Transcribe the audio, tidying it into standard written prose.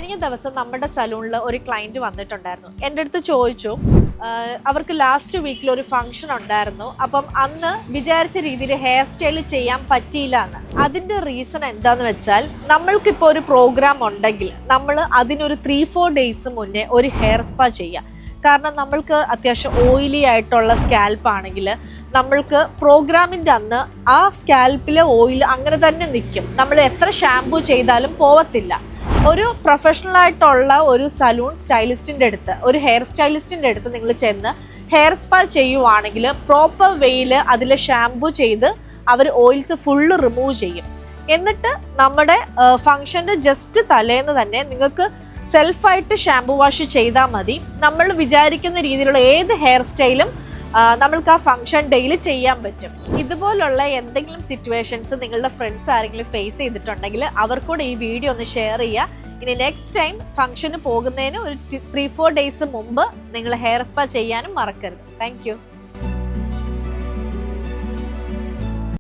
കഴിഞ്ഞ ദിവസം നമ്മുടെ സലൂണിൽ ഒരു ക്ലയന്റ് വന്നിട്ടുണ്ടായിരുന്നു. എൻ്റെ അടുത്ത് ചോദിച്ചു, അവർക്ക് ലാസ്റ്റ് വീക്കിൽ ഒരു ഫംഗ്ഷൻ ഉണ്ടായിരുന്നു. അപ്പം അന്ന് വിചാരിച്ച രീതിയിൽ ഹെയർ സ്റ്റൈൽ ചെയ്യാൻ പറ്റിയില്ല എന്ന്. അതിൻ്റെ റീസൺ എന്താന്ന് വെച്ചാൽ, നമ്മൾക്കിപ്പോൾ ഒരു പ്രോഗ്രാം ഉണ്ടെങ്കിൽ നമ്മൾ അതിനൊരു 3-4 ഡേയ്സ് മുന്നേ ഒരു ഹെയർ സ്പാ ചെയ്യുക. കാരണം നമ്മൾക്ക് അത്യാവശ്യം ഓയിലി ആയിട്ടുള്ള സ്കാൽപ്പ് ആണെങ്കിൽ നമ്മൾക്ക് പ്രോഗ്രാമിൻ്റെ അന്ന് ആ സ്കാൽപ്പിലെ ഓയിൽ അങ്ങനെ തന്നെ നിൽക്കും. നമ്മൾ എത്ര ഷാംപൂ ചെയ്താലും പോവത്തില്ല. ഒരു പ്രൊഫഷണൽ ആയിട്ടുള്ള ഒരു സലൂൺ സ്റ്റൈലിസ്റ്റിൻ്റെ അടുത്ത്, ഒരു ഹെയർ സ്റ്റൈലിസ്റ്റിൻ്റെ അടുത്ത് നിങ്ങൾ ചെന്ന് ഹെയർ സ്പാ ചെയ്യുവാണെങ്കിൽ പ്രോപ്പർ വേയിൽ അതിൽ ഷാംപൂ ചെയ്ത് അവർ ഓയിൽസ് ഫുള്ള് റിമൂവ് ചെയ്യും. എന്നിട്ട് നമ്മുടെ ഫങ്ഷൻ്റെ ജസ്റ്റ് തലേന്ന് തന്നെ നിങ്ങൾക്ക് സെൽഫായിട്ട് ഷാംപൂ വാഷ് ചെയ്താൽ മതി. നമ്മൾ വിചാരിക്കുന്ന രീതിയിലുള്ള ഏത് ഹെയർ സ്റ്റൈലും നമ്മൾക്ക് ആ ഫംഗ്ഷൻ ഡേയിൽ ചെയ്യാൻ പറ്റും. ഇതുപോലുള്ള എന്തെങ്കിലും സിറ്റുവേഷൻസ് നിങ്ങളുടെ ഫ്രണ്ട്സ് ആരെങ്കിലും ഫേസ് ചെയ്തിട്ടുണ്ടെങ്കിൽ അവർക്കൂടെ ഈ വീഡിയോ ഒന്ന് ഷെയർ ചെയ്യുക. ഇനി നെക്സ്റ്റ് ടൈം ഫംഗ്ഷന് പോകുന്നതിന് ഒരു 3-4 ഡേയ്സ് മുമ്പ് നിങ്ങൾ ഹെയർ സ്പാ ചെയ്യാനും മറക്കരുത്. താങ്ക്